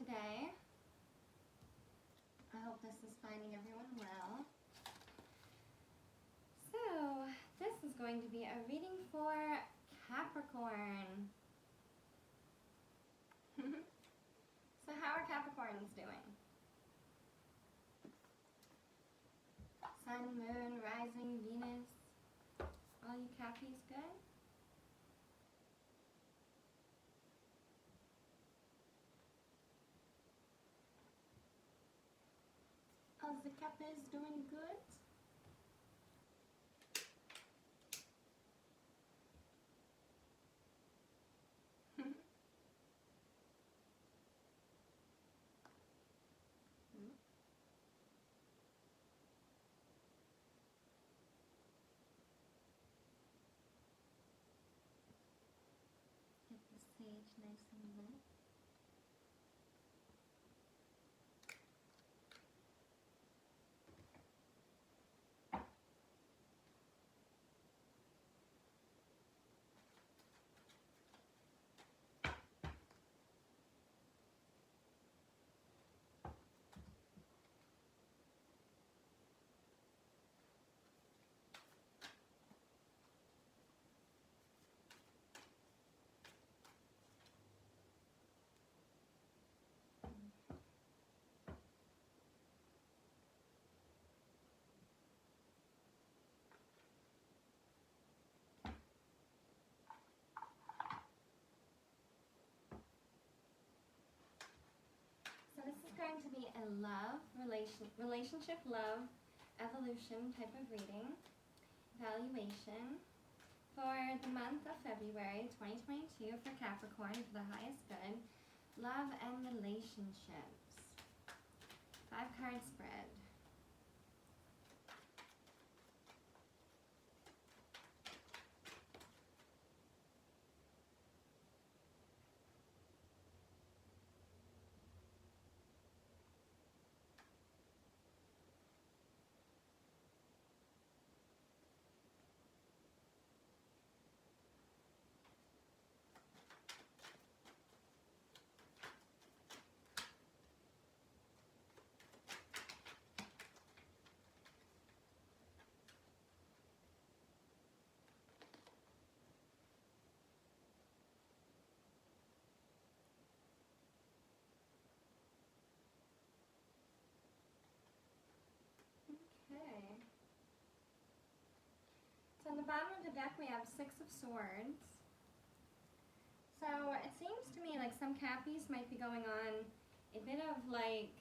today. I hope this is finding everyone well. So, this is going to be a reading for Capricorn. So how are Capricorns doing? Sun, Moon, Rising, Venus. All you Cappies good? All the Cappies doing good? Get the sage nice and lit. So this is going to be a relationship, love, evolution type of reading, evaluation for the month of February 2022 for Capricorn for the highest good, love and relationships. 5-card spread. Okay. So on the bottom of the deck we have 6 of Swords. So it seems to me like some Cappies might be going on a bit of like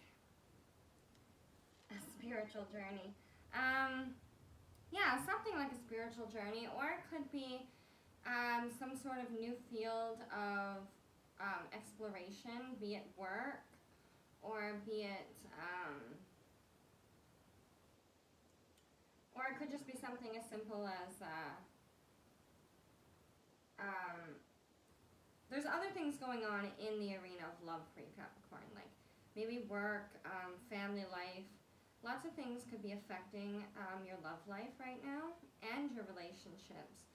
a spiritual journey. Yeah, something like a spiritual journey, or it could be some sort of new field of exploration, be it work, or be it, or it could just be something as simple as, there's other things going on in the arena of love for you, Capricorn, like maybe work, family life. Lots of things could be affecting your love life right now and your relationships.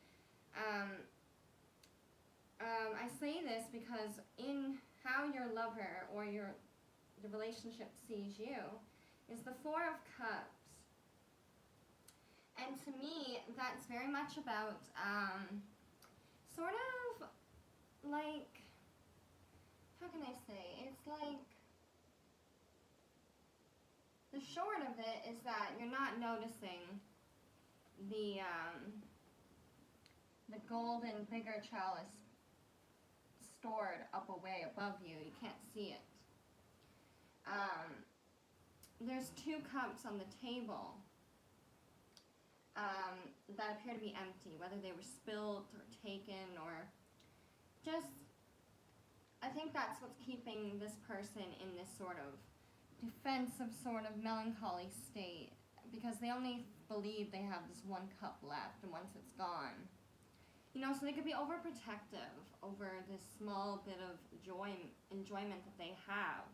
I say this because in how your lover or the relationship sees you is the 4 of Cups. And to me, that's very much about sort of like, how can I say, it's like, the short of it is that you're not noticing the golden bigger chalice stored up away above you. You can't see it. There's 2 cups on the table that appear to be empty, whether they were spilled or taken or just, I think that's what's keeping this person in this sort of defensive sort of melancholy state, because they only believe they have this 1 cup left, and once it's gone, you know, so they could be overprotective over this small bit of enjoyment that they have.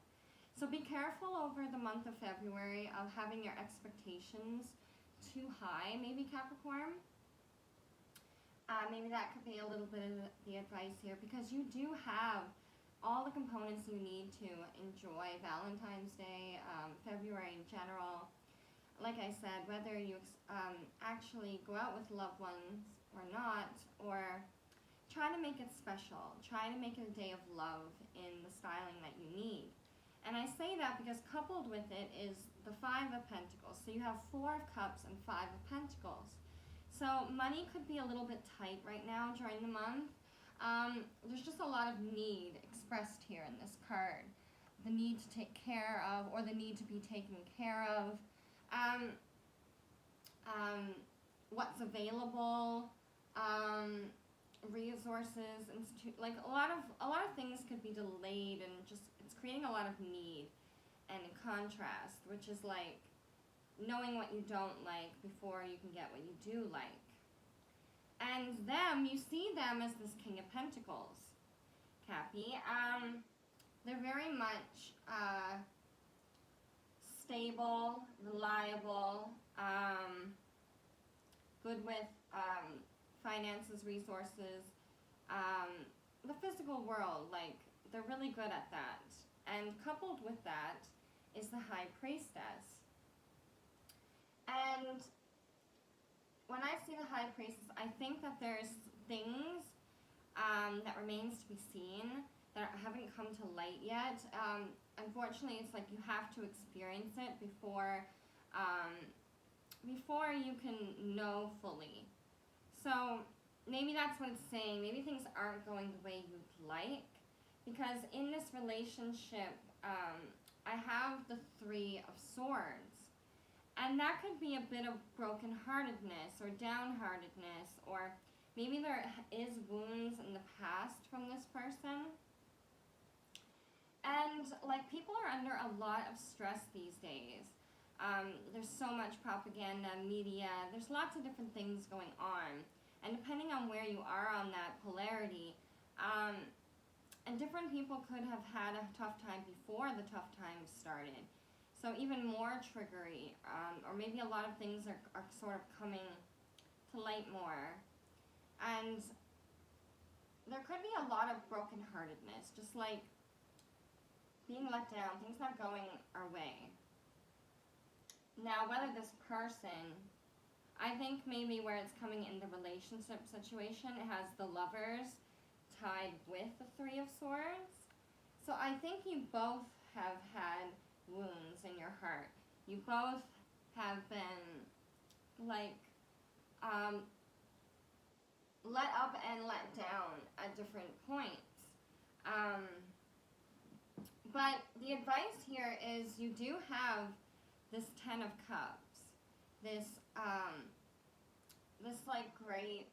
So be careful over the month of February of having your expectations too high, maybe, Capricorn. Maybe that could be a little bit of the advice here, because you do have all the components you need to enjoy Valentine's Day, February in general. Like I said, whether you actually go out with loved ones or not, or try to make it special. Try to make it a day of love in the styling that you need. And I say that because coupled with it is the Five of Pentacles. So you have Four of Cups and Five of Pentacles. So money could be a little bit tight right now during the month. There's just a lot of need expressed here in this card. The need to take care of, or the need to be taken care of. What's available, resources, like a lot of things could be delayed, and just it's creating a lot of need and contrast, which is like knowing what you don't like before you can get what you do like. And you see them as this King of Pentacles, Cappy. They're very much stable, reliable, good with finances, resources, the physical world. Like, they're really good at that. And coupled with that is the High Priestess. And when I see the High Priestess, I think that there's things that remains to be seen that haven't come to light yet. Unfortunately, it's like you have to experience it before you can know fully. So maybe that's what it's saying. Maybe things aren't going the way you'd like, because in this relationship, I have the Three of Swords. And that could be a bit of brokenheartedness or downheartedness, or maybe there is wounds in the past from this person. And like, people are under a lot of stress these days. There's so much propaganda, media, there's lots of different things going on. And depending on where you are on that polarity, and different people could have had a tough time before the tough times started. So even more triggery, or maybe a lot of things are sort of coming to light more. And there could be a lot of brokenheartedness, just like being let down, things not going our way. Now, whether this person, I think maybe where it's coming in the relationship situation, it has the Lovers tied with the Three of Swords. So I think you both have had wounds in your heart. You both have been like let up and let down at different points. But the advice here is you do have this Ten of Cups, this like great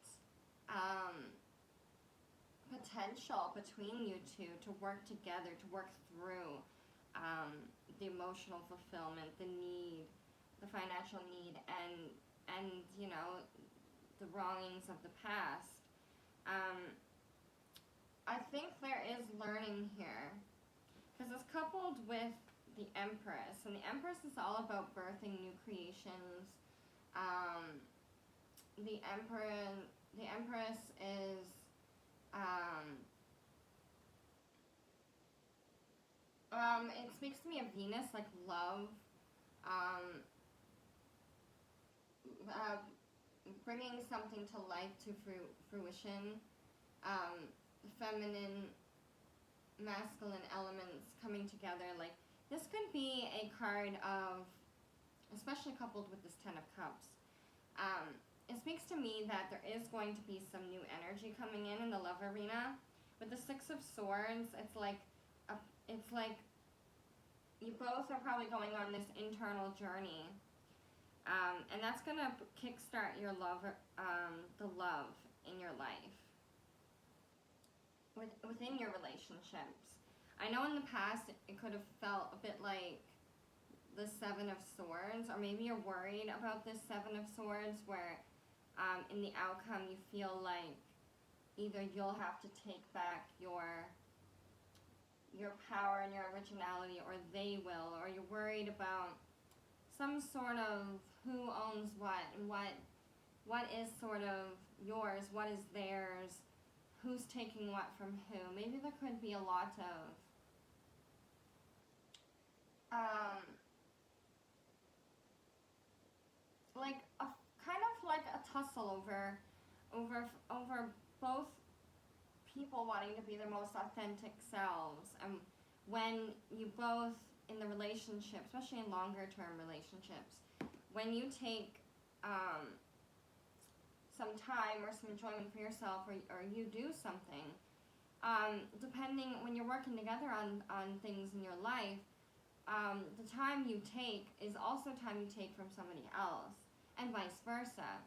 potential between you two to work together, to work through the emotional fulfillment, the need, the financial need, and you know, the wrongings of the past. I think there is learning here, because it's coupled with the Empress, and the Empress is all about birthing new creations. The Empress is it speaks to me of Venus, like love, bringing something to life, to fruition, feminine, masculine elements coming together. Like, this could be a card of, especially coupled with this Ten of Cups, it speaks to me that there is going to be some new energy coming in the love arena. With the Six of Swords, it's like you both are probably going on this internal journey, and that's gonna kickstart your love, the love in your life, within your relationships. I know in the past it could have felt a bit like the Seven of Swords, or maybe you're worried about this Seven of Swords, where in the outcome you feel like either you'll have to take back your power and your originality, or they will, or you're worried about some sort of who owns what, and what is sort of yours, what is theirs, who's taking what from who. Maybe there could be a lot of like a kind of like a tussle over both people wanting to be their most authentic selves, and when you both in the relationship, especially in longer term relationships, when you take some time or some enjoyment for yourself, or you do something, depending when you're working together on things in your life, the time you take is also time you take from somebody else, and vice versa.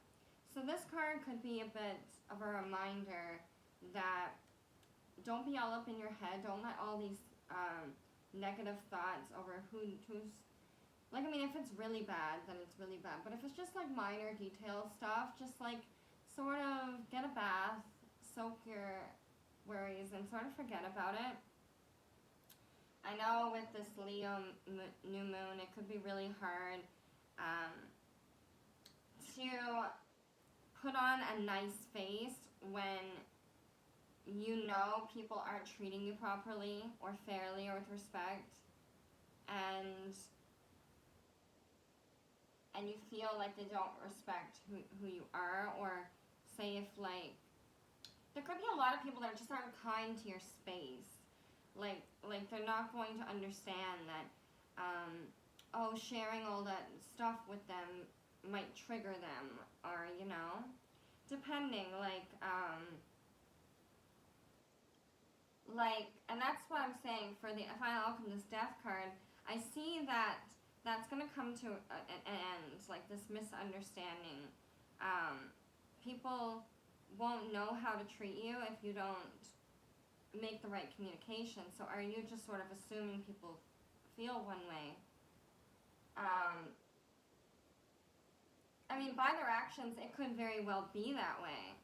So this card could be a bit of a reminder that don't be all up in your head. Don't let all these negative thoughts over who's like, I mean, if it's really bad, then it's really bad. But if it's just like minor detail stuff, just like sort of get a bath, soak your worries, and sort of forget about it. I know with this Leo new moon, it could be really hard to put on a nice face when you know people aren't treating you properly or fairly or with respect, and you feel like they don't respect who you are, or say if like there could be a lot of people that just aren't kind to your space, like they're not going to understand that sharing all that stuff with them might trigger them, or depending, and that's what I'm saying for the Final Alchemist Death card. I see that that's going to come to an end, like this misunderstanding. People won't know how to treat you if you don't make the right communication. So are you just sort of assuming people feel one way? I mean, by their actions, it could very well be that way.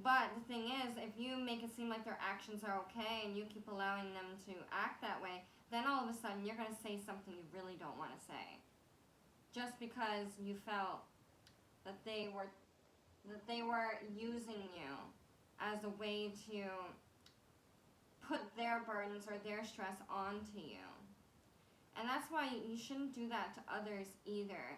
But the thing is, if you make it seem like their actions are okay and you keep allowing them to act that way, then all of a sudden you're going to say something you really don't want to say. Just because you felt that they were using you as a way to put their burdens or their stress onto you. And that's why you shouldn't do that to others either.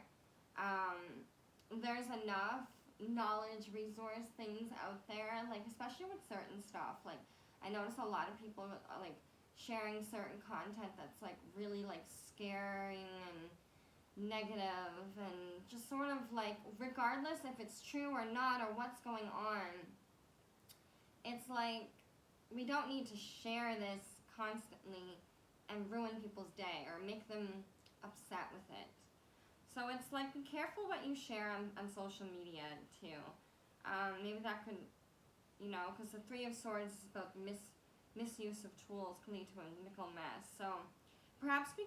There's enough knowledge resource things out there, like especially with certain stuff. Like I notice a lot of people like sharing certain content that's like really like scaring and negative, and just sort of like, regardless if it's true or not or what's going on, it's like we don't need to share this constantly and ruin people's day or make them upset with it. So it's like, be careful what you share on social media too. Maybe that could, because the Three of Swords is about the misuse of tools can lead to a nickel mess. So perhaps be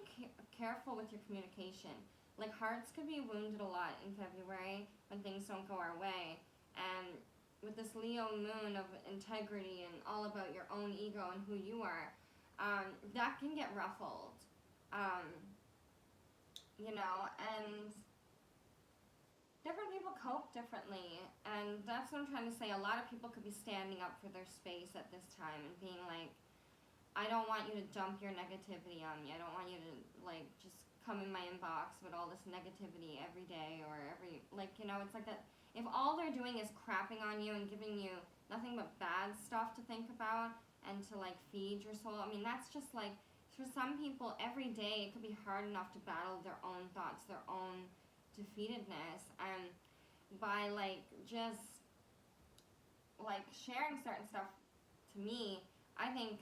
careful with your communication. Like hearts could be wounded a lot in February when things don't go our way. And with this Leo moon of integrity and all about your own ego and who you are, that can get ruffled. And different people cope differently, and that's what I'm trying to say. A lot of people could be standing up for their space at this time and being like, I don't want you to dump your negativity on me. I don't want you to like just come in my inbox with all this negativity every day or every, it's like that. If all they're doing is crapping on you and giving you nothing but bad stuff to think about and to like feed your soul, I mean, that's just like, for some people, every day it could be hard enough to battle their own thoughts, their own defeatedness, and by just sharing certain stuff, to me, I think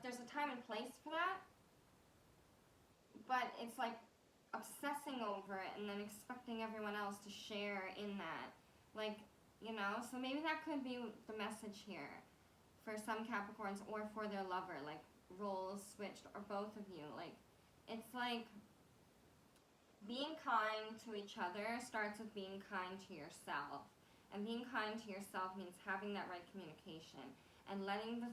there's a time and place for that, but it's like obsessing over it and then expecting everyone else to share in that, so maybe that could be the message here for some Capricorns, or for their lover, like roles switched, or both of you. It's like being kind to each other starts with being kind to yourself, and being kind to yourself means having that right communication and letting the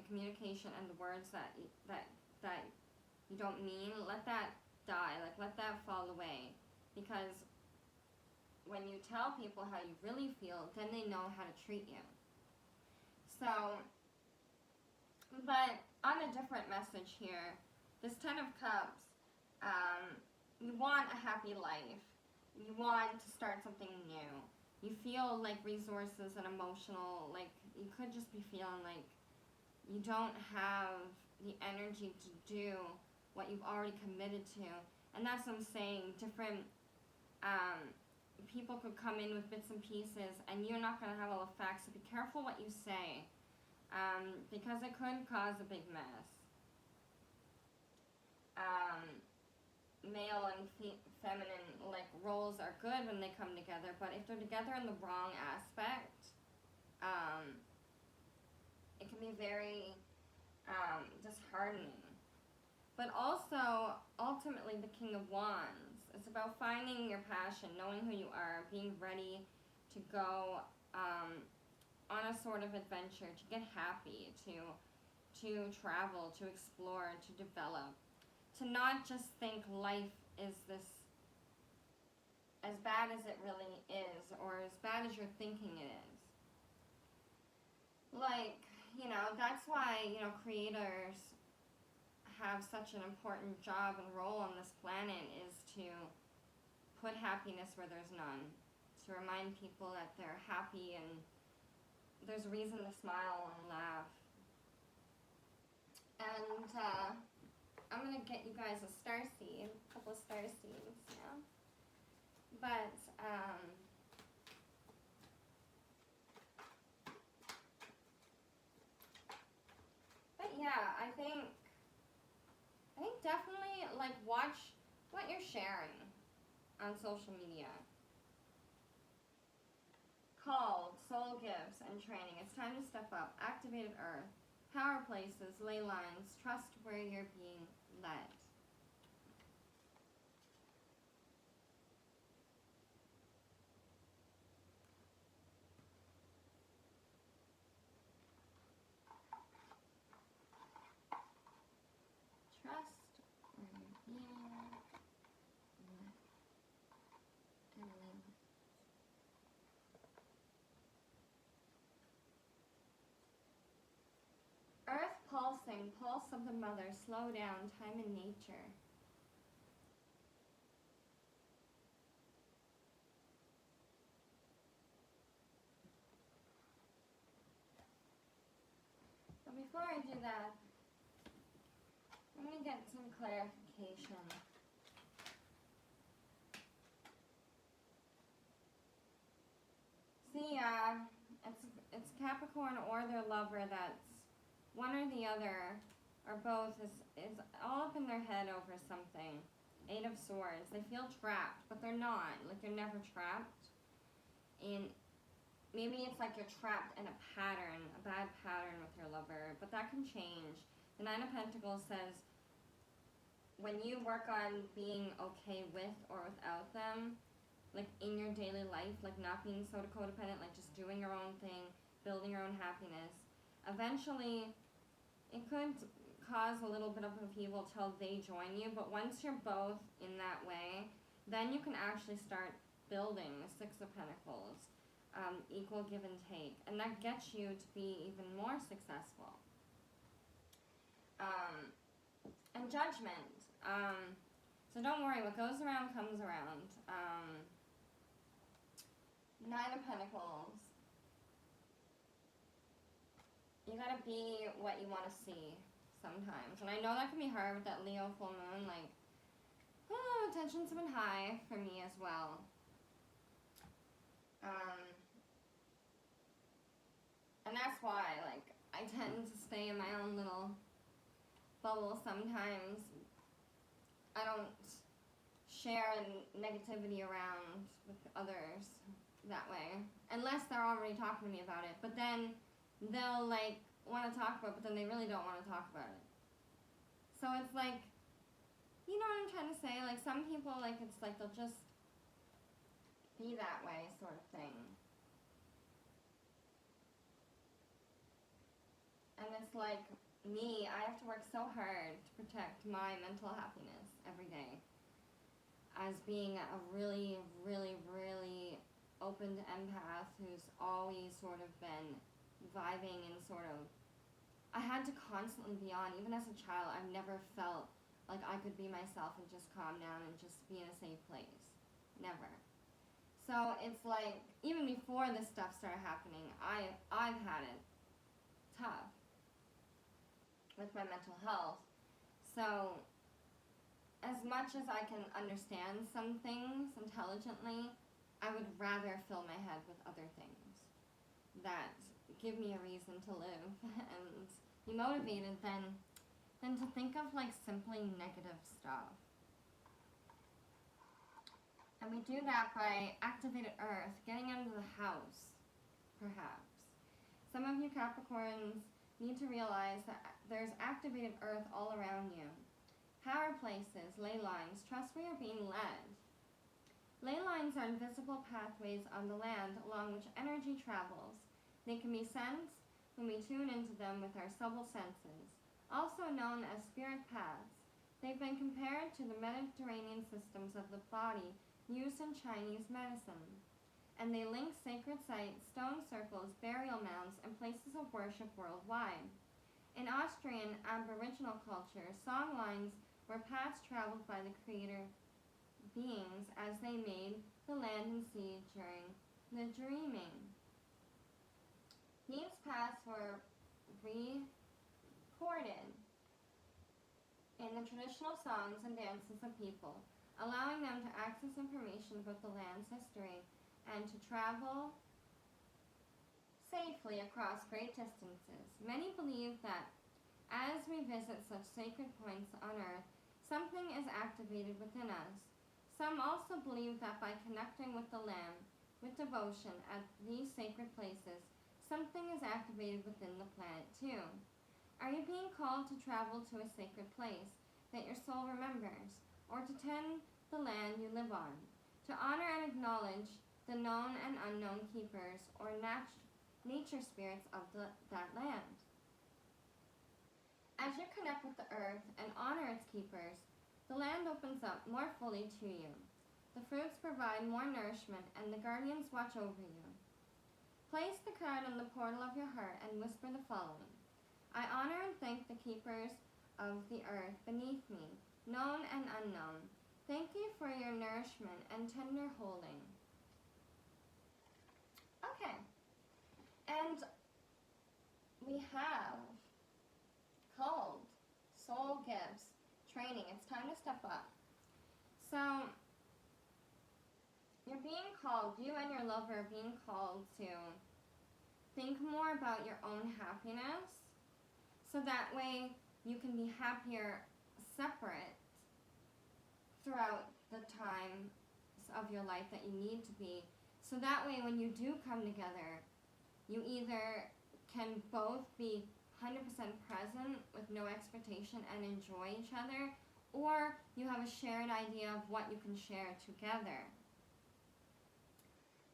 communication and the words that you don't mean, let that die, let that fall away, because when you tell people how you really feel, then they know how to treat you. So, but on a different message here, this Ten of Cups, you want a happy life. You want to start something new. You feel like resources and emotional, like you could just be feeling like you don't have the energy to do what you've already committed to. And that's what I'm saying. Different people could come in with bits and pieces, and you're not going to have all the facts, so be careful what you say, because it could cause a big mess. Male and feminine like roles are good when they come together, but if they're together in the wrong aspect, it can be very disheartening. But also, ultimately, the King of Wands. It's about finding your passion, knowing who you are, being ready to go on a sort of adventure, to get happy, to travel, to explore, to develop. To not just think life is this as bad as it really is, or as bad as you're thinking it is. Like, that's why, creators have such an important job and role on this planet, is to put happiness where there's none. To remind people that they're happy and there's a reason to smile and laugh. And, I'm going to get you guys a starseed, a couple of starseeds now. But, yeah, I think definitely, like, watch what you're sharing on social media. Called, soul gifts, and training. It's time to step up. Activated earth. Power places, ley lines, trust where you're being led. Trust where you're being led and led. Earth pulsing, pulse of the mother, slow down, time in nature. But before I do that, I'm going to get some clarification. See, it's Capricorn or their lover that's one or the other, or both, is all up in their head over something. Eight of Swords. They feel trapped, but they're not. Like, they're never trapped. And maybe it's like you're trapped in a pattern, a bad pattern with your lover, but that can change. The Nine of Pentacles says when you work on being okay with or without them, like in your daily life, like not being so codependent, like just doing your own thing, building your own happiness, eventually it could cause a little bit of upheaval till they join you, but once you're both in that way, then you can actually start building the Six of Pentacles, equal give and take, and that gets you to be even more successful. And Judgment. So don't worry, what goes around comes around. Nine of Pentacles. You gotta be what you want to see sometimes. And I know that can be hard with that Leo full moon. Like, tensions have been high for me as well. And that's why, like, I tend to stay in my own little bubble sometimes. I don't share negativity around with others that way. Unless they're already talking to me about it. But then they'll, like, want to talk about it, but then they really don't want to talk about it. So it's like, you know what I'm trying to say? Like, some people, like, it's like they'll just be that way sort of thing. And it's like, me, I have to work so hard to protect my mental happiness every day. As being a really, really, really open empath who's always sort of been vibing and sort of, I had to constantly be on. Even as a child, I've never felt like I could be myself and just calm down and just be in a safe place. Never. So it's like, even before this stuff started happening, I've had it tough with my mental health. So as much as I can understand some things intelligently, I would rather fill my head with other things that give me a reason to live and be motivated than to think of like simply negative stuff. And we do that by activated earth, getting out of the house, perhaps. Some of you Capricorns need to realize that there's activated earth all around you. Power places, ley lines, trust where you're being led. Ley lines are invisible pathways on the land along which energy travels. They can be sensed when we tune into them with our subtle senses, also known as spirit paths. They've been compared to the Mediterranean systems of the body used in Chinese medicine, and they link sacred sites, stone circles, burial mounds, and places of worship worldwide. In Austrian Aboriginal culture, song lines were paths traveled by the creator beings as they made the land and sea during the dreaming. These paths were recorded in the traditional songs and dances of people, allowing them to access information about the land's history and to travel safely across great distances. Many believe that as we visit such sacred points on earth, something is activated within us. Some also believe that by connecting with the land with devotion at these sacred places, something is activated within the planet too. Are you being called to travel to a sacred place that your soul remembers, or to tend the land you live on, to honor and acknowledge the known and unknown keepers or nature spirits of that land? As you connect with the earth and honor its keepers, the land opens up more fully to you. The fruits provide more nourishment, and the guardians watch over you. Place the card on the portal of your heart and whisper the following: I honor and thank the keepers of the earth beneath me, known and unknown. Thank you for your nourishment and tender holding. Okay. And we have called Soul Gifts Training. It's time to step up. So, you're being called, you and your lover are being called to think more about your own happiness, so that way you can be happier separate throughout the times of your life that you need to be. So that way when you do come together, you either can both be 100% present with no expectation and enjoy each other, or you have a shared idea of what you can share together.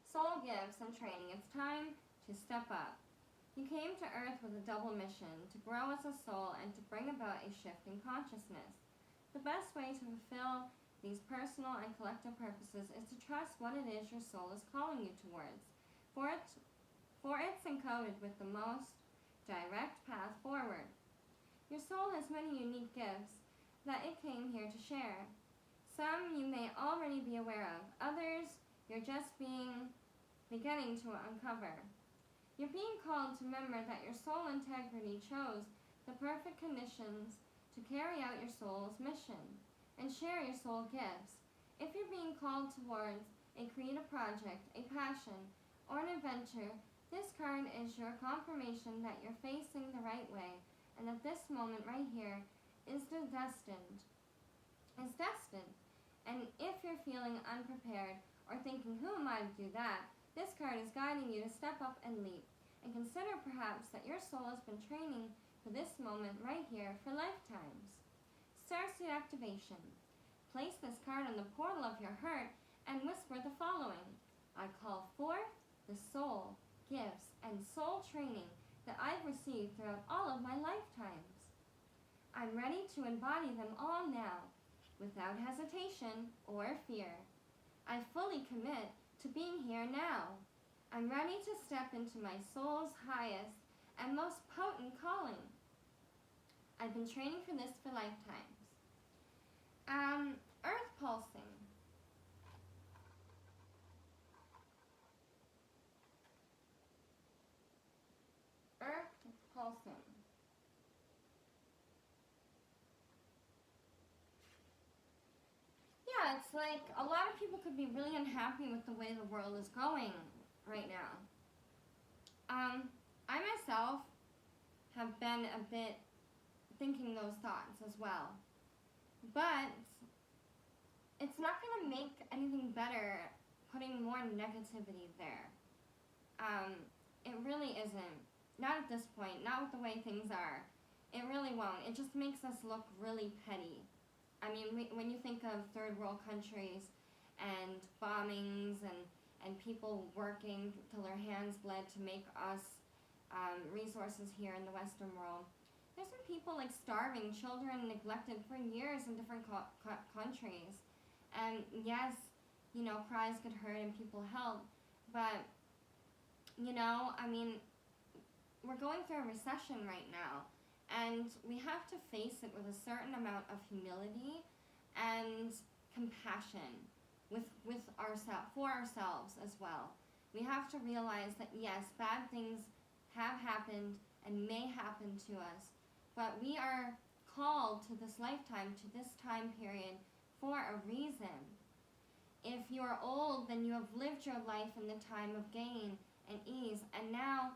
Soul gifts and training. It's time to step up. You came to Earth with a double mission: to grow as a soul and to bring about a shift in consciousness. The best way to fulfill these personal and collective purposes is to trust what it is your soul is calling you towards, for it's encoded with the most direct path forward. Your soul has many unique gifts that it came here to share. Some you may already be aware of, others you're just beginning to uncover. You're being called to remember that your soul integrity chose the perfect conditions to carry out your soul's mission and share your soul gifts. If you're being called towards a creative project, a passion, or an adventure, this card is your confirmation that you're facing the right way and that this moment right here is destined. And if you're feeling unprepared or thinking, who am I to do that? This card is guiding you to step up and leap, and consider perhaps that your soul has been training for this moment right here for lifetimes. Starseed activation. Place this card on the portal of your heart and whisper the following: I call forth the soul, gifts, and soul training that I've received throughout all of my lifetimes. I'm ready to embody them all now, without hesitation or fear. I fully commit to being here now. I'm ready to step into my soul's highest and most potent calling. I've been training for this for lifetimes. Earth pulsing. Earth pulsing. Yeah, it's like a lot of people could be really unhappy with the way the world is going right now. I myself have been a bit thinking those thoughts as well. But it's not going to make anything better putting more negativity there. It really isn't. Not at this point, not with the way things are. It really won't. It just makes us look really petty. I mean, when you think of third world countries and bombings and people working till their hands bled to make us resources here in the Western world, there's been people like starving, children neglected for years in different countries. And yes, cries get heard and people help, but, I mean, we're going through a recession right now, and we have to face it with a certain amount of humility and compassion with ourselves, for ourselves as well. We have to realize that yes, bad things have happened and may happen to us, but we are called to this lifetime, to this time period, for a reason. If you are old, then you have lived your life in the time of gain and ease, and now,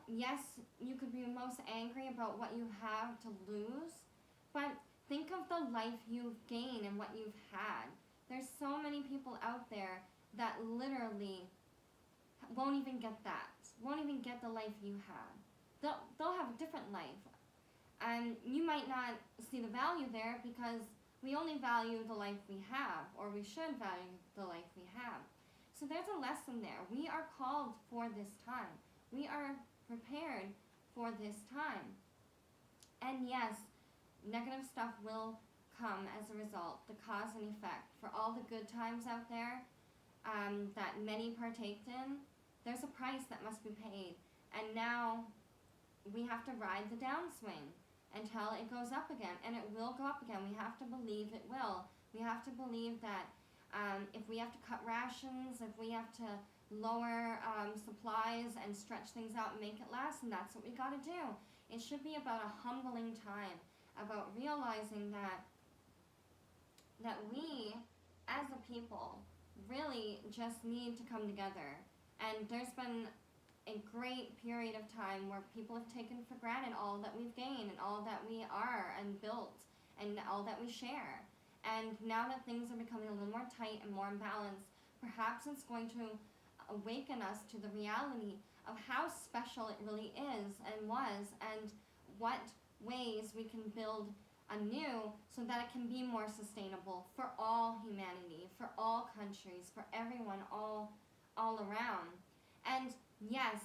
yes, you could be most angry about what you have to lose, but think of the life you've gained and what you've had. There's so many people out there that literally won't even get that, won't even get the life you had. They'll have a different life. And you might not see the value there because we only value the life we have, or we should value the life we have. So there's a lesson there. We are called for this time. We are prepared for this time. And yes, negative stuff will come as a result, the cause and effect. For all the good times out there that many partaked in, there's a price that must be paid. And now we have to ride the downswing until it goes up again. And it will go up again. We have to believe it will. We have to believe that if we have to cut rations, if we have to lower supplies and stretch things out and make it last, and that's what we got to do. It should be about a humbling time, about realizing that we, as a people, really just need to come together. And there's been a great period of time where people have taken for granted all that we've gained and all that we are and built and all that we share. And now that things are becoming a little more tight and more imbalanced, perhaps it's going to awaken us to the reality of how special it really is and was, and what ways we can build anew so that it can be more sustainable for all humanity, for all countries, for everyone all around. And yes,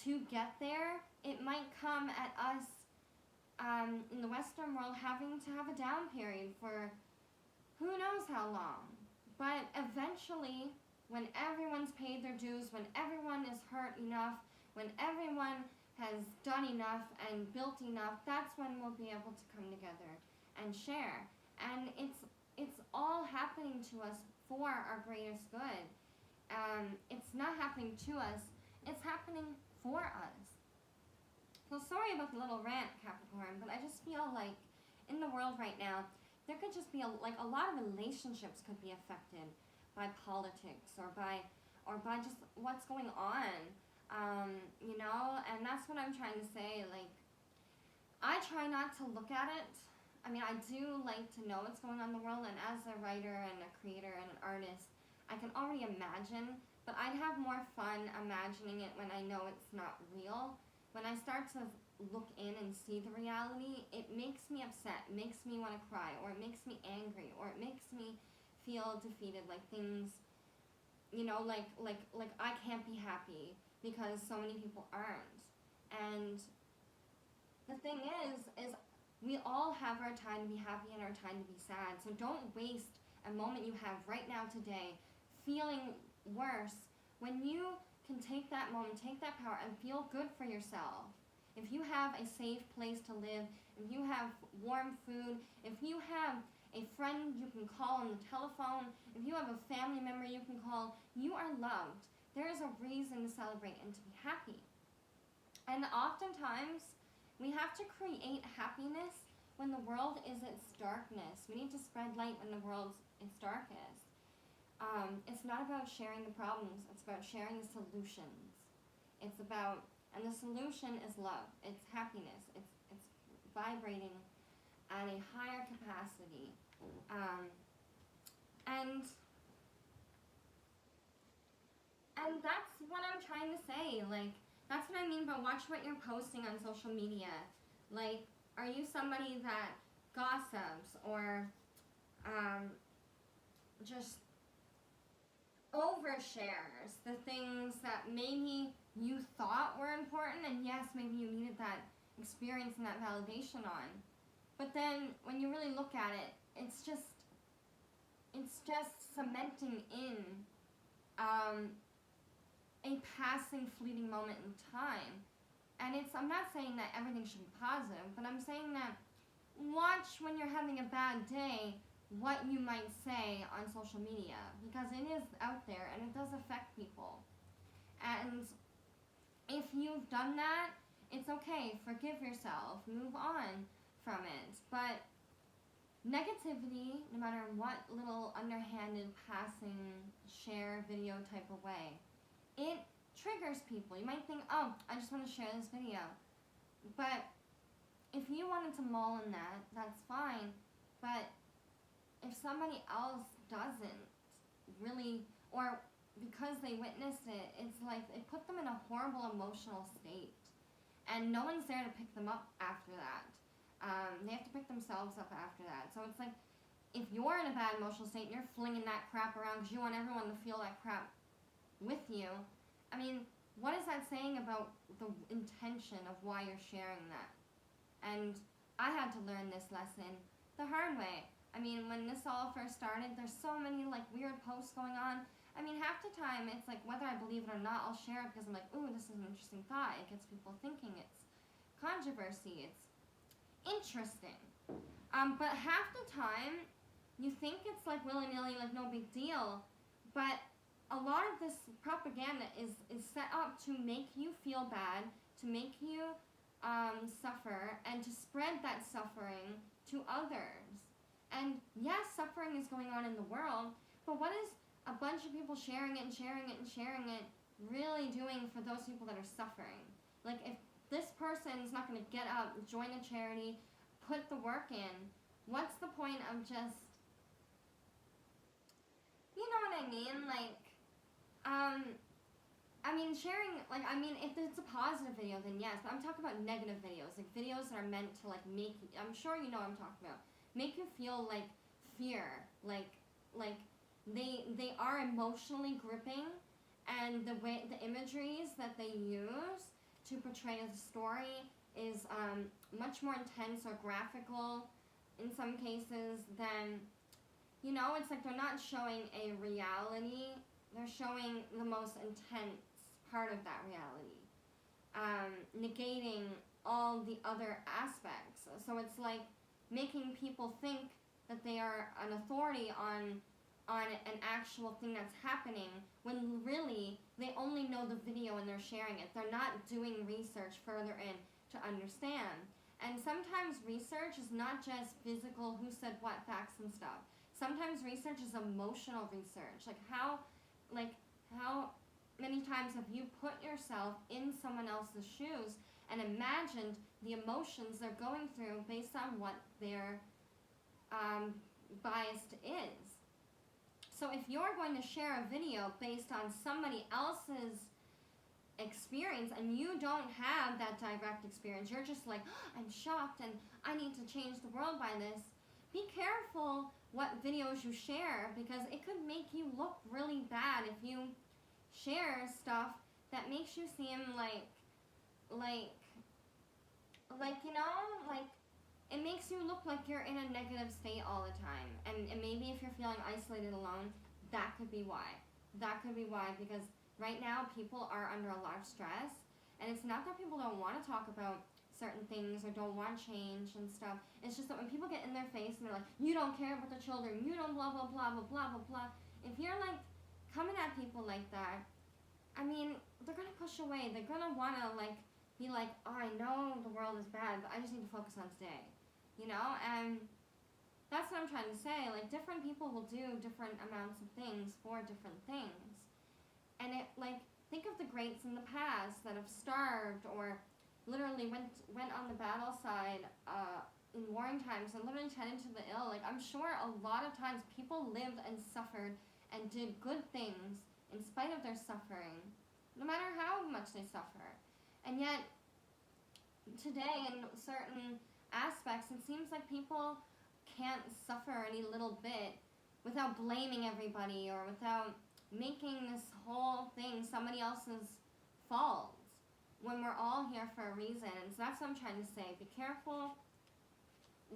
to get there, it might come at us in the Western world having to have a down period for who knows how long. But eventually, when everyone's paid their dues, when everyone is hurt enough, when everyone has done enough and built enough, that's when we'll be able to come together and share. And it's all happening to us for our greatest good. It's not happening to us, it's happening for us. So sorry about the little rant, Capricorn, but I just feel like in the world right now, there could just be a lot of relationships could be affected by politics or by just what's going on, and that's what I'm trying to say. Like, I try not to look at it. I mean, I do like to know what's going on in the world, and as a writer and a creator and an artist, I can already imagine, but I'd have more fun imagining it when I know it's not real. When I start to look in and see the reality, it makes me upset, it makes me want to cry, or it makes me angry, or it makes me feel defeated, like things, like I can't be happy because so many people aren't. And the thing is we all have our time to be happy and our time to be sad. So don't waste a moment you have right now today feeling worse when you can take that moment, take that power, and feel good for yourself. If you have a safe place to live, if you have warm food, if you have a friend you can call on the telephone, if you have a family member you can call, you are loved. There is a reason to celebrate and to be happy. And oftentimes, we have to create happiness when the world is its darkness. We need to spread light when the world is darkest. It's not about sharing the problems, it's about sharing the solutions. It's about, and the solution is love, it's happiness, it's vibrating at a higher capacity. And that's what I'm trying to say. Like, that's what I mean by watch what you're posting on social media. Like, are you somebody that gossips or just overshares the things that maybe you thought were important, and yes, maybe you needed that experience and that validation on, but then when you really look at it, it's just cementing in a passing, fleeting moment in time. And I'm not saying that everything should be positive, but I'm saying that watch when you're having a bad day what you might say on social media, because it is out there and it does affect people. And if you've done that, it's okay, forgive yourself, move on from it. But negativity, no matter what little underhanded passing share video type of way, it triggers people. You might think, oh, I just want to share this video. But if you wanted to mull in that, that's fine. But if somebody else doesn't really, or because they witnessed it, it's like it put them in a horrible emotional state. And no one's there to pick them up after that. They have to pick themselves up after that. So it's like, if you're in a bad emotional state and you're flinging that crap around because you want everyone to feel that crap with you, I mean, what is that saying about the intention of why you're sharing that? And I had to learn this lesson the hard way. I mean, when this all first started, there's so many like weird posts going on. I mean, half the time it's like whether I believe it or not, I'll share it because I'm like, ooh, this is an interesting thought. It gets people thinking. It's controversy. It's interesting. But half the time, you think it's like willy-nilly, like no big deal. But a lot of this propaganda is set up to make you feel bad, to make you suffer, and to spread that suffering to others. And yes, suffering is going on in the world, but what is a bunch of people sharing it and sharing it and sharing it really doing for those people that are suffering? Like, if this person is not going to get up, join a charity, put the work in, what's the point of just, you know what I mean? Like, I mean, sharing, like, I mean, if it's a positive video, then yes, but I'm talking about negative videos, like videos that are meant to, like, make, I'm sure you know what I'm talking about, make you feel, like, fear, like, they are emotionally gripping, and the imageries that they use to portray a story is, much more intense or graphical, in some cases, than, you know, it's like they're not showing a reality, they're showing the most intense part of that reality, negating all the other aspects. So it's like making people think that they are an authority on an actual thing that's happening, when really they only know the video and they're sharing it. They're not doing research further in to understand. And sometimes research is not just physical, who said what, facts and stuff. Sometimes research is emotional research. Like how many times have you put yourself in someone else's shoes and imagined the emotions they're going through based on what their biased is? So if you're going to share a video based on somebody else's experience and you don't have that direct experience, you're just like, oh, I'm shocked and I need to change the world by this, be careful what videos you share, because it could make you look really bad if you share stuff that makes you seem like you know, like it makes you look like you're in a negative state all the time. And maybe if you're feeling isolated alone, that could be why. that could be why, because right now people are under a lot of stress, and it's not that people don't want to talk about certain things or don't want change and stuff. It's just that when people get in their face and they're like, you don't care about the children, you don't blah blah blah blah blah blah blah. If you're like coming at people like that, I mean, they're gonna push away. They're gonna wanna like be like, oh, I know the world is bad, but I just need to focus on today, you know? And that's what I'm trying to say. Like, different people will do different amounts of things for different things. And it, like, think of the greats in the past that have starved or literally went on the battle side in warring times and literally tended to the ill. Like, I'm sure a lot of times people lived and suffered and did good things in spite of their suffering, no matter how much they suffer. And yet, today, in certain aspects, it seems like people can't suffer any little bit without blaming everybody or without making this whole thing somebody else's fault when we're all here for a reason. And so that's what I'm trying to say. Be careful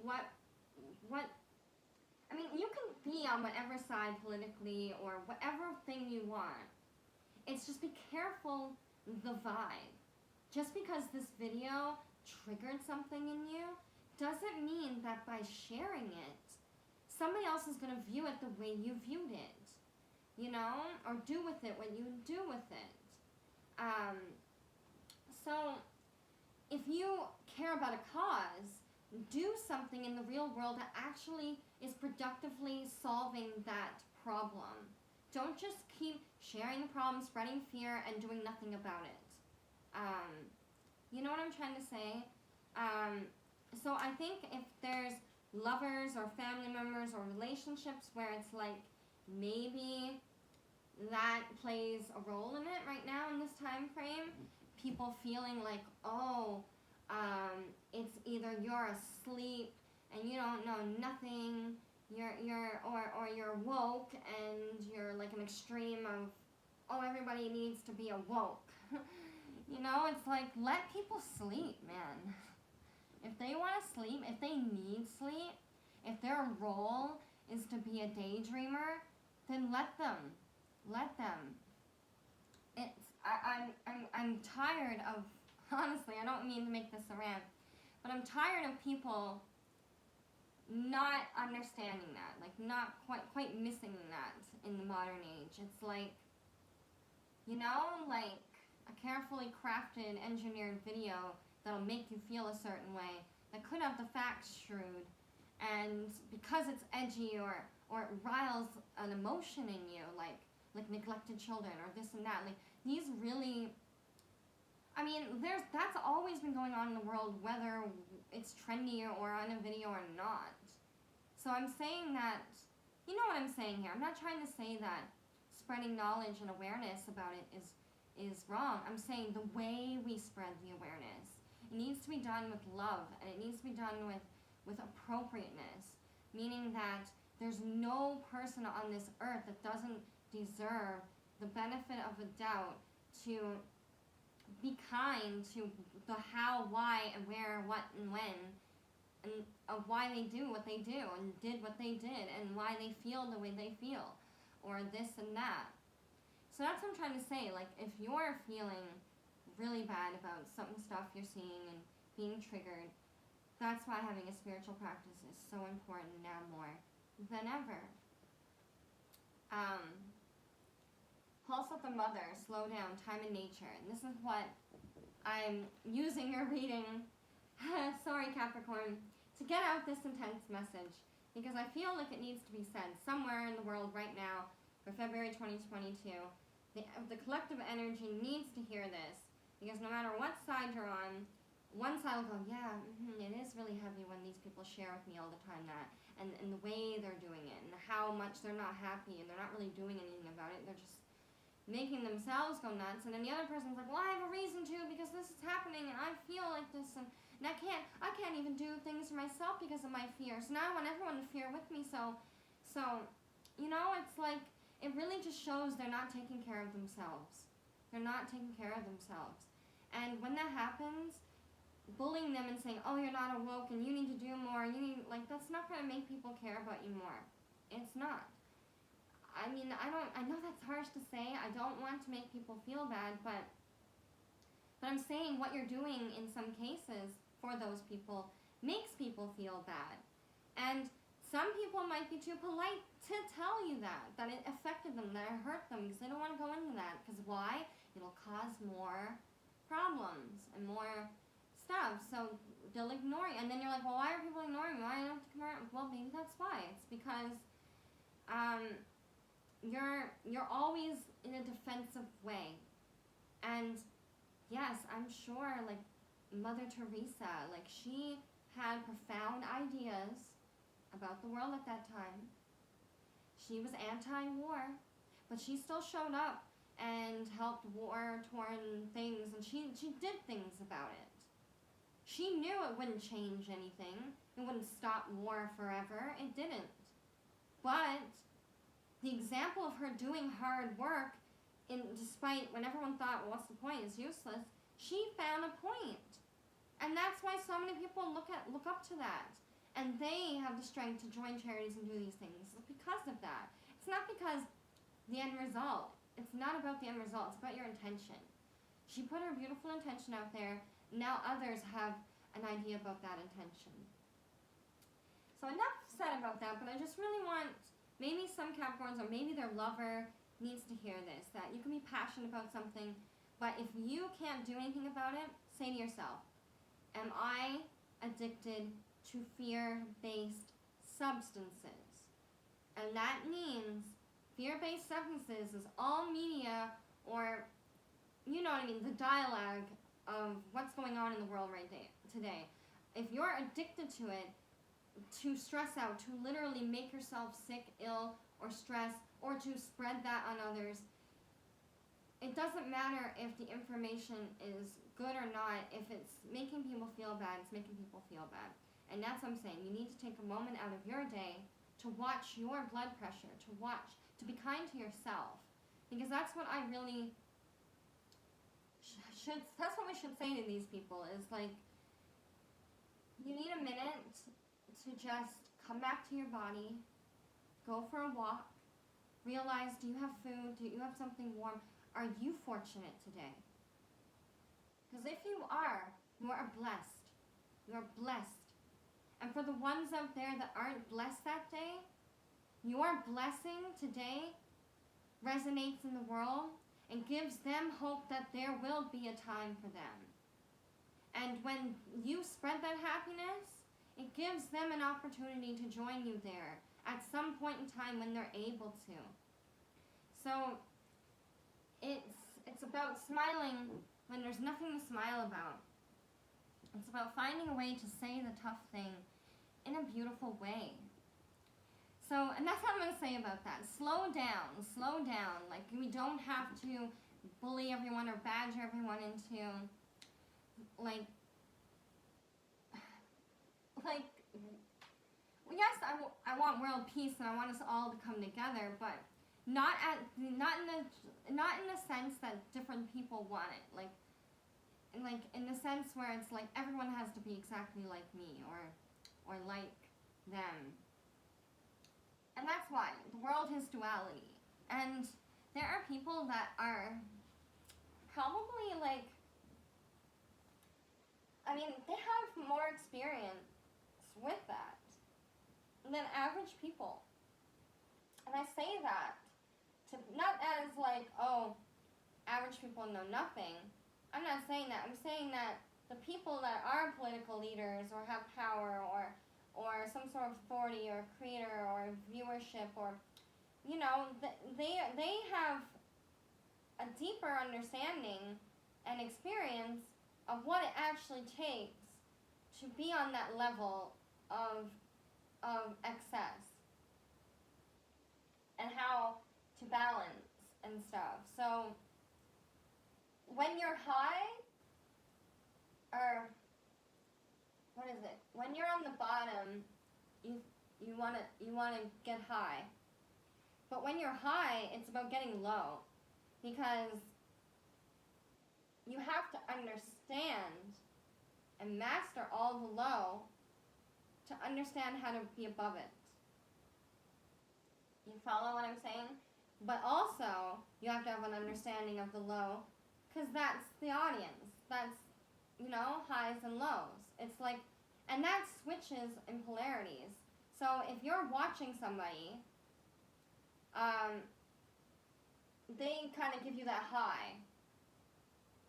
what I mean, you can be on whatever side politically or whatever thing you want. It's just be careful the vibe. Just because this video triggered something in you doesn't mean that by sharing it, somebody else is going to view it the way you viewed it, you know, or do with it what you do with it. So if you care about a cause, do something in the real world that actually is productively solving that problem. Don't just keep sharing the problem, spreading fear, and doing nothing about it. You know what I'm trying to say? So I think if there's lovers or family members or relationships where it's like maybe that plays a role in it right now in this time frame, people feeling like, oh, it's either you're asleep and you don't know nothing, or you're woke and you're like an extreme of, oh, everybody needs to be awoke. You know, it's like, let people sleep, man. If they want to sleep, if they need sleep, if their role is to be a daydreamer, then let them. Let them. I'm tired of, honestly, I don't mean to make this a rant, but I'm tired of people not understanding that, like not quite missing that in the modern age. It's like, you know, like a carefully crafted, engineered video that'll make you feel a certain way, that could have the facts shrewd, and because it's edgy or it riles an emotion in you, like neglected children or this and that, like these really, I mean, that's always been going on in the world, whether it's trendy or on a video or not. So I'm saying that, you know what I'm saying here. I'm not trying to say that spreading knowledge and awareness about it is wrong. I'm saying the way we spread the awareness, it needs to be done with love, and it needs to be done with appropriateness, meaning that there's no person on this earth that doesn't deserve the benefit of a doubt to be kind to the how, why, and where, what, and when, and of why they do what they do, and did what they did, and why they feel the way they feel, or this and that. So that's what I'm trying to say. Like, if you're feeling really bad about some stuff you're seeing and being triggered, that's why having a spiritual practice is so important now more than ever. Pulse with the Mother, Slow Down, Time in Nature. And this is what I'm using your reading, sorry Capricorn, to get out this intense message. Because I feel like it needs to be said somewhere in the world right now for February 2022. The collective energy needs to hear this. Because no matter what side you're on, one side will go, yeah, it is really heavy when these people share with me all the time that, and the way they're doing it, and how much they're not happy, and they're not really doing anything about it. They're just making themselves go nuts. And then the other person's like, well, I have a reason to, because this is happening, and I feel like this, and I can't even do things for myself because of my fear. So now I want everyone to fear with me. So, you know, it's like, it really just shows they're not taking care of themselves. They're not taking care of themselves. And when that happens, bullying them and saying, oh, you're not awoke and you need to do more, that's not going to make people care about you more. It's not. I mean, I know that's harsh to say. I don't want to make people feel bad, but I'm saying what you're doing in some cases for those people makes people feel bad. And some people might be too polite to tell you that it affected them, that it hurt them, because they don't want to go into that. Because why? It'll cause more problems and more stuff. So they'll ignore you. And then you're like, well, why are people ignoring me? Why do I have to come around? Well, maybe that's why. It's because you're always in a defensive way. And yes, I'm sure, like, Mother Teresa, like, she had profound ideas about the world at that time. She was anti-war, but she still showed up and helped war-torn things, and she did things about it. She knew it wouldn't change anything. It wouldn't stop war forever. It didn't. But the example of her doing hard work, despite when everyone thought, well, what's the point? It's useless. She found a point. And that's why so many people look up to that. And they have the strength to join charities and do these things. It's because of that. It's not because the end result. It's not about the end result. It's about your intention. She put her beautiful intention out there. Now others have an idea about that intention. So enough said about that, but I just really want, maybe some Capricorns or maybe their lover needs to hear this, that you can be passionate about something, but if you can't do anything about it, say to yourself, am I addicted to fear-based substances? And that means fear-based substances is all media, or, you know what I mean, the dialogue of what's going on in the world today. If you're addicted to it, to stress out, to literally make yourself sick, ill, or stress, or to spread that on others, it doesn't matter if the information is good or not. If it's making people feel bad, it's making people feel bad. And that's what I'm saying. You need to take a moment out of your day to watch your blood pressure, to be kind to yourself. Because that's what I really that's what we should say to these people, is like, you need a minute to just come back to your body, go for a walk, realize, do you have food? Do you have something warm? Are you fortunate today? Because if you are blessed. You are blessed. And for the ones out there that aren't blessed that day, your blessing today resonates in the world and gives them hope that there will be a time for them. And when you spread that happiness, it gives them an opportunity to join you there at some point in time when they're able to. So it's about smiling when there's nothing to smile about. It's about finding a way to say the tough thing in a beautiful way. So, and that's what I'm going to say about that. Slow down. Like, we don't have to bully everyone or badger everyone into, like, yes, I want world peace and I want us all to come together, but not in the sense that different people want it. Like in the sense where it's like everyone has to be exactly like me or like them. And that's why the world has duality. And there are people that are probably like, I mean, they have more experience with that than average people. And I say that to not as like, oh, average people know nothing. I'm not saying that. I'm saying that the people that are political leaders or have power or some sort of authority or creator or viewership, or, you know, they have a deeper understanding and experience of what it actually takes to be on that level of excess and how to balance and stuff. So when you're high, or what is it? When you're on the bottom, you wanna get high. But when you're high, it's about getting low, because you have to understand and master all the low to understand how to be above it. You follow what I'm saying? But also, you have to have an understanding of the low, because that's the audience. That's, highs and lows. It's like, and that switches in polarities. So if you're watching somebody, they kind of give you that high.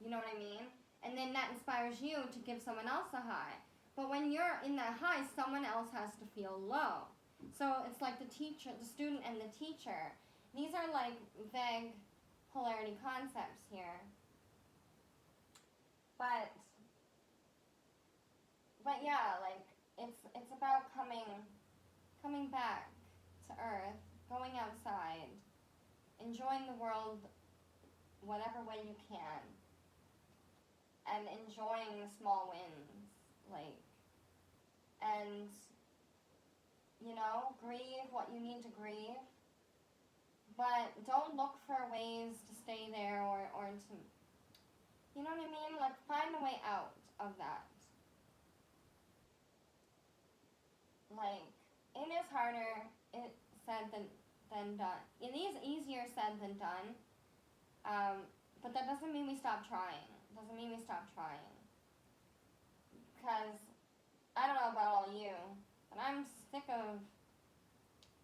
You know what I mean? And then that inspires you to give someone else a high. But when you're in that high, someone else has to feel low. So it's like the student and the teacher. These are like vague polarity concepts here. But yeah, like it's about coming back to earth, going outside, enjoying the world whatever way you can, and enjoying the small wins, like, and grieve what you need to grieve, but don't look for ways to stay there or to, you know what I mean? Like, find a way out of that. Like, it is harder said than done. It is easier said than done, but that doesn't mean we stop trying. Doesn't mean we stop trying. Because, I don't know about all you, but I'm sick of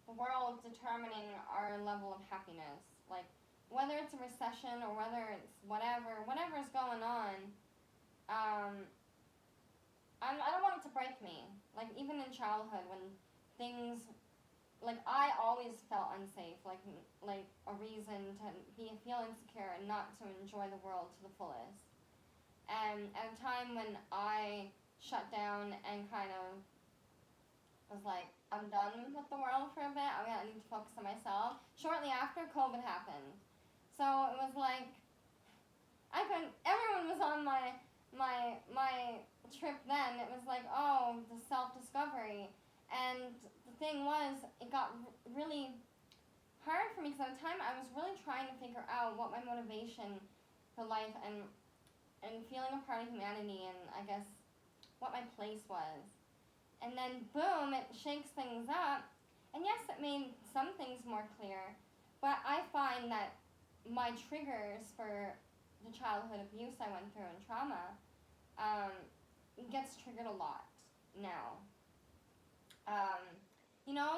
the world determining our level of happiness. Like, whether it's a recession or whether it's whatever's going on, I don't want it to break me. Like, even in childhood, when things, like, I always felt unsafe, like a reason to feel insecure and not to enjoy the world to the fullest. And at a time when I shut down and kind of was like, I'm done with the world for a bit, I need to focus on myself. Shortly after, COVID happened. So it was like, everyone was on my trip then. It was like, oh, the self-discovery. And the thing was, it got really hard for me because at the time I was really trying to figure out what my motivation for life and feeling a part of humanity and I guess what my place was. And then boom, it shakes things up. And yes, it made some things more clear, but I find that my triggers for the childhood abuse I went through and trauma gets triggered a lot now.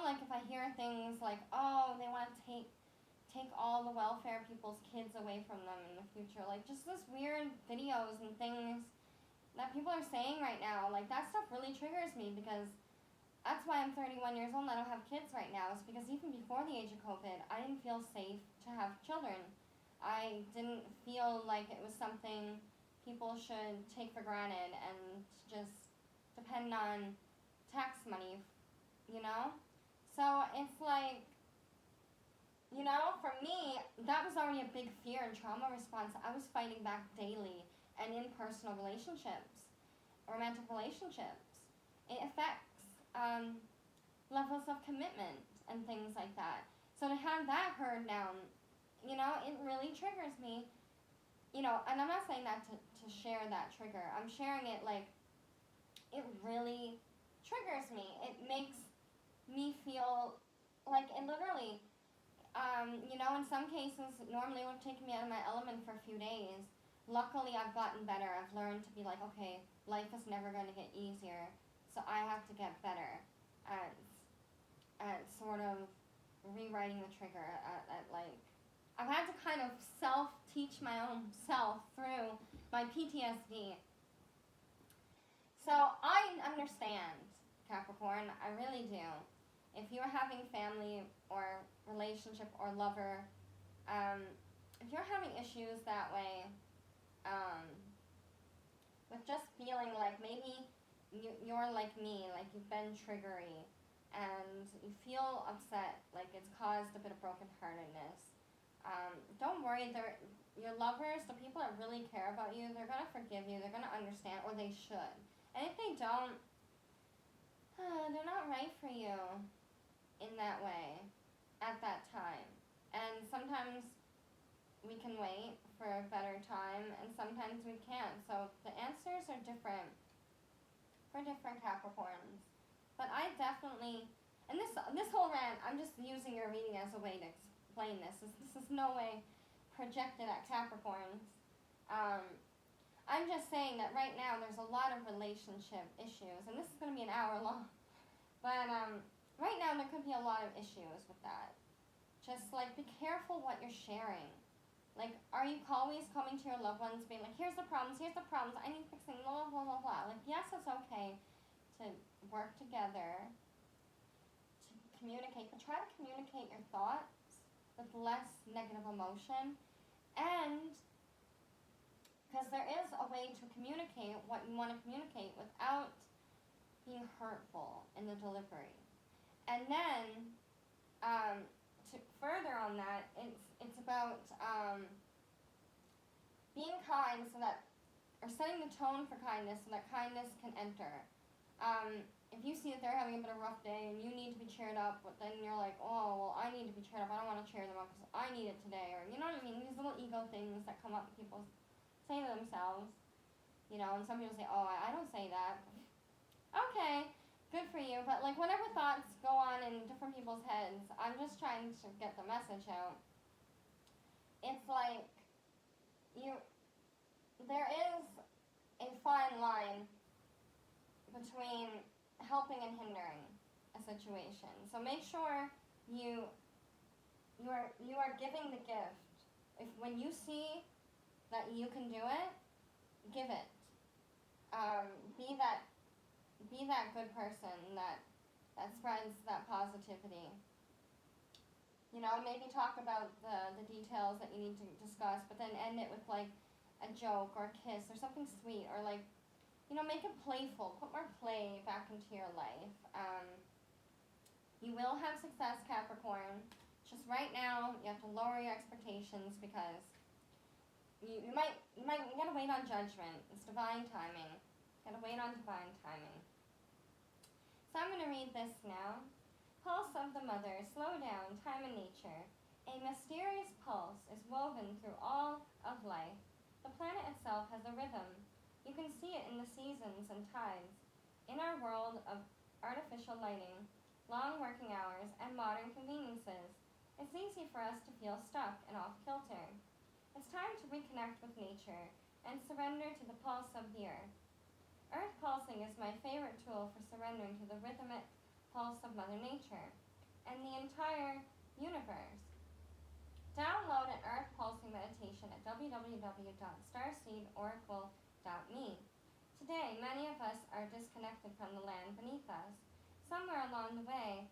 Like if I hear things like, oh, they want to take all the welfare people's kids away from them in the future, like just this weird videos and things that people are saying right now, like that stuff really triggers me because that's why I'm 31 years old and I don't have kids right now. It's because even before the age of COVID, I didn't feel safe to have children. I didn't feel like it was something people should take for granted and just depend on tax money, So it's like, for me, that was already a big fear and trauma response. I was fighting back daily and in personal relationships, romantic relationships. It affects levels of commitment and things like that. So to have that heard down, it really triggers me. And I'm not saying that to share that trigger. I'm sharing it like it really triggers me. It makes me feel like it literally, in some cases, normally it would take me out of my element for a few days. Luckily, I've gotten better. I've learned to be like, okay, life is never going to get easier, so I have to get better at sort of rewriting the trigger. I've had to kind of self-teach my own self through my PTSD. So I understand, Capricorn, I really do. If you're having family or relationship or lover, if you're having issues that way, with just feeling like maybe you're like me, like you've been triggery, and you feel upset, like it's caused a bit of brokenheartedness, don't worry, your lovers, the people that really care about you, they're going to forgive you, they're going to understand, or they should. And if they don't, they're not right for you in that way at that time. And sometimes we can wait for a better time, and sometimes we can't. So the answers are different for different Capricorns. But I definitely, and this whole rant, I'm just using your reading as a way to explain this. This is no way projected at Capricorns. I'm just saying that right now there's a lot of relationship issues, and this is going to be an hour long. But right now there could be a lot of issues with that. Just like be careful what you're sharing. Like, are you always coming to your loved ones being like, here's the problems, I need fixing, blah, blah, blah, blah. Like, yes, it's okay to work together, to communicate, but try to communicate your thoughts with less negative emotion. And because there is a way to communicate what you want to communicate without being hurtful in the delivery. And then, to further on that, it's about being kind so that, or setting the tone for kindness so that kindness can enter. If you see that they're having a bit of a rough day and you need to be cheered up, but then you're like, oh, well, I need to be cheered up. I don't want to cheer them up because I need it today. Or, you know what I mean? These little ego things that come up and people say to themselves. You know, and some people say, oh, I don't say that. Okay, good for you. But, like, whatever thoughts go on in different people's heads, I'm just trying to get the message out. It's like, there is a fine line between helping and hindering a situation. So make sure you are giving the gift. When you see that you can do it, give it. Be that good person that spreads that positivity. You know, maybe talk about the details that you need to discuss, but then end it with like a joke or a kiss or something sweet, or like, you know, make it playful. Put more play back into your life. You will have success, Capricorn. Just right now, you have to lower your expectations because you gotta wait on judgment. It's divine timing. You gotta wait on divine timing. So I'm gonna read this now. Pulse of the mother, slow down, time and nature. A mysterious pulse is woven through all of life. The planet itself has a rhythm. You can see it in the seasons and tides. In our world of artificial lighting, long working hours, and modern conveniences, it's easy for us to feel stuck and off kilter. It's time to reconnect with nature and surrender to the pulse of the earth. Earth pulsing is my favorite tool for surrendering to the rhythmic pulse of Mother Nature and the entire universe. Download an Earth Pulsing meditation at www.starseedoracle.me. Today, many of us are disconnected from the land beneath us. Somewhere along the way,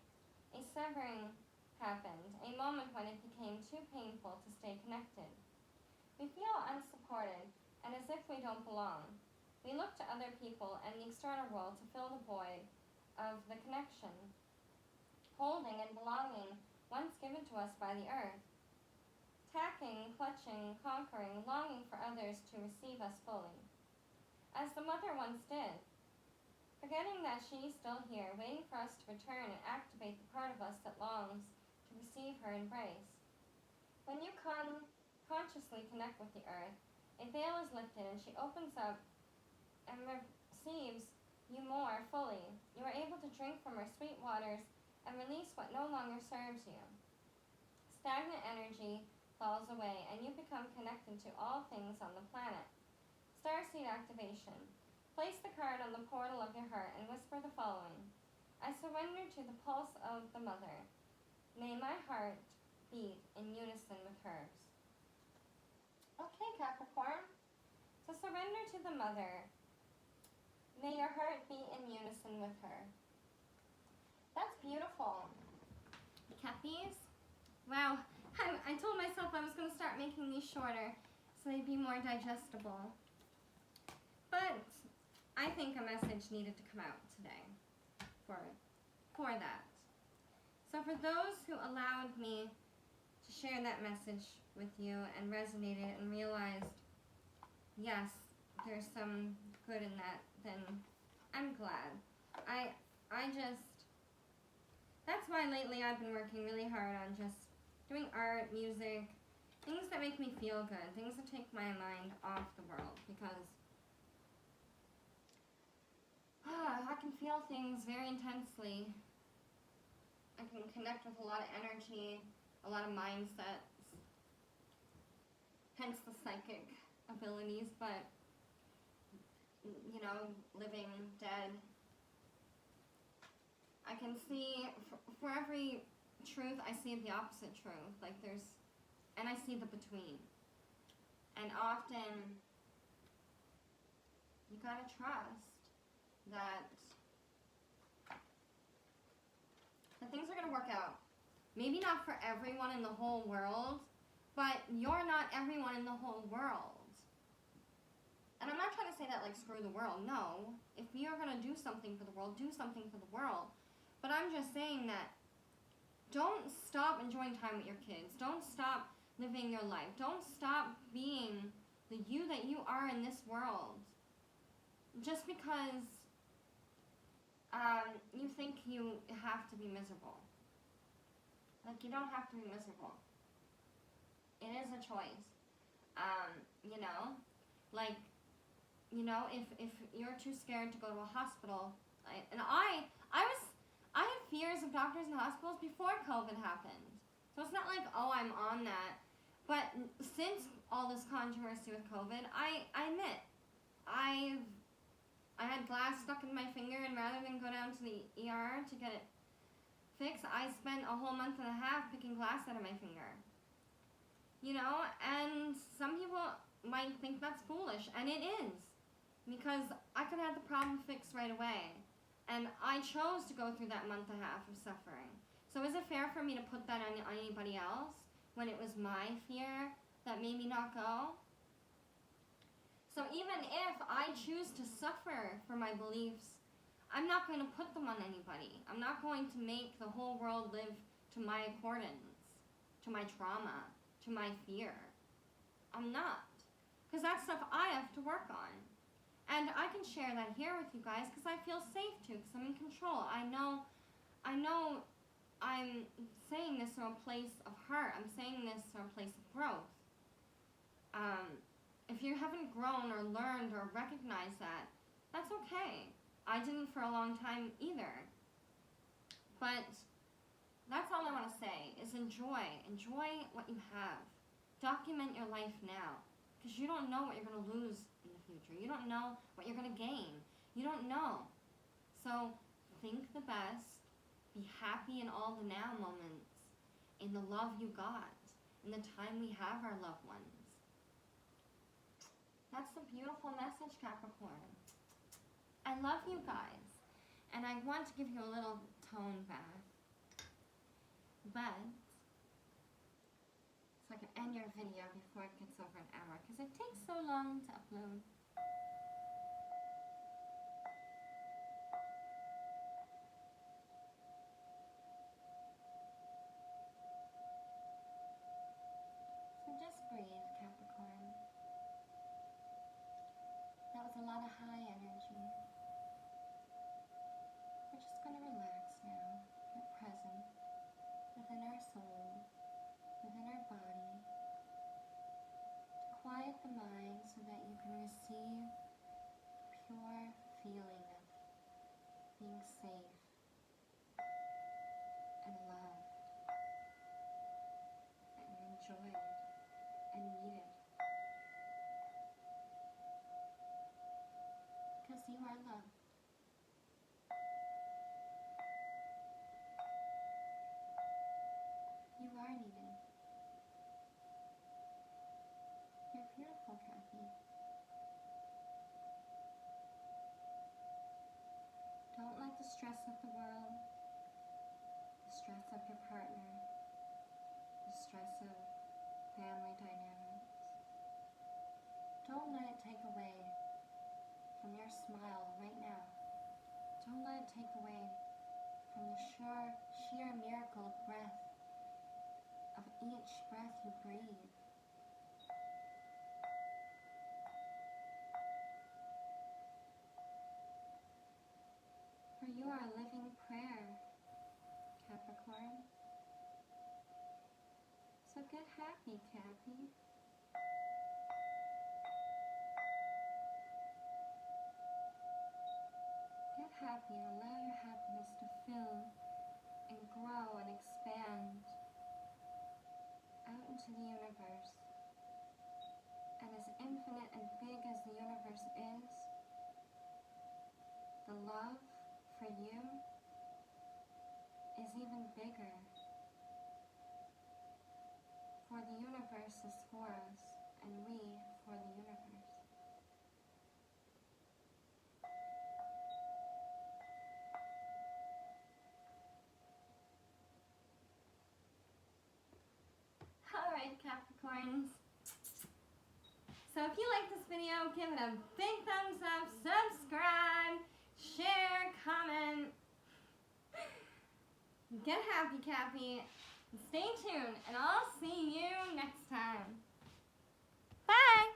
a severing happened, a moment when it became too painful to stay connected. We feel unsupported and as if we don't belong. We look to other people and the external world to fill the void of the connection, holding and belonging once given to us by the earth. Tacking, clutching, conquering, longing for others to receive us fully, as the mother once did. Forgetting that she's still here, waiting for us to return and activate the part of us that longs to receive her embrace. When you consciously connect with the earth, a veil is lifted and she opens up and receives you more fully. You are able to drink from her sweet waters and release what no longer serves you. Stagnant energy falls away and you become connected to all things on the planet. Starseed activation. Place the card on the portal of your heart and whisper the following. I surrender to the pulse of the mother. May my heart beat in unison with hers. Okay, Capricorn. So surrender to the mother. May your heart beat in unison with her. That's beautiful. Cappies? Wow. I told myself I was going to start making these shorter so they'd be more digestible. But I think a message needed to come out today for that. So for those who allowed me to share that message with you and resonated and realized, yes, there's some good in that, then I'm glad. That's why lately I've been working really hard on just doing art, music, things that make me feel good, things that take my mind off the world, because I can feel things very intensely. I can connect with a lot of energy, a lot of mindsets, hence the psychic abilities, but, you know, living, dead. I can see, for every truth, I see the opposite truth. Like and I see the between. And often, you gotta trust that things are gonna work out. Maybe not for everyone in the whole world, but you're not everyone in the whole world. And I'm not trying to say that like screw the world. No. If you're gonna do something for the world, do something for the world. But I'm just saying that don't stop enjoying time with your kids. Don't stop living your life. Don't stop being the you that you are in this world. Just because you think you have to be miserable. Like, you don't have to be miserable. It is a choice. You know? Like, you know, if you're too scared to go to a hospital, I had fears of doctors and hospitals before COVID happened. So it's not like, oh, I'm on that. But since all this controversy with COVID, I admit, I had glass stuck in my finger, and rather than go down to the ER to get it fixed, I spent a whole month and a half picking glass out of my finger. You know, and some people might think that's foolish, and it is. Because I could have the problem fixed right away. And I chose to go through that month and a half of suffering. So is it fair for me to put that on anybody else when it was my fear that made me not go? So even if I choose to suffer for my beliefs, I'm not going to put them on anybody. I'm not going to make the whole world live to my accordance, to my trauma, to my fear. I'm not. Because that's stuff I have to work on. And I can share that here with you guys because I feel safe to, because I'm in control. I know I'm saying this from a place of heart. I'm saying this from a place of growth. If you haven't grown or learned or recognized that, that's okay. I didn't for a long time either. But that's all I want to say is enjoy. Enjoy what you have. Document your life now. Because you don't know what you're going to lose in the future. You don't know what you're going to gain. You don't know. So think the best. Be happy in all the now moments. In the love you got. In the time we have our loved ones. That's a beautiful message, Capricorn. I love you guys. And I want to give you a little tone back. But so I can end your video before it gets over an hour, because it takes so long to upload. So just breathe, Capricorn. That was a lot of high energy. We're just going to relax now, get present within our soul, within our body. Quiet the mind so that you can receive pure feeling of being safe and loved and enjoyed and needed. Because you are loved. You are needed. You're beautiful, Kathy. Don't let the stress of the world, the stress of your partner, the stress of family dynamics, don't let it take away from your smile right now. Don't let it take away from the sheer miracle of breath, of each breath you breathe. For you are a living prayer, Capricorn. So get happy, Cappy. Get happy and allow your happiness to fill and grow and expand to the universe. And as infinite and big as the universe is, the love for you is even bigger. For the universe is for us, and we for the universe. Alright, Capricorns. So if you like this video, give it a big thumbs up, subscribe, share, comment. Get happy, Cappy. Stay tuned, and I'll see you next time. Bye!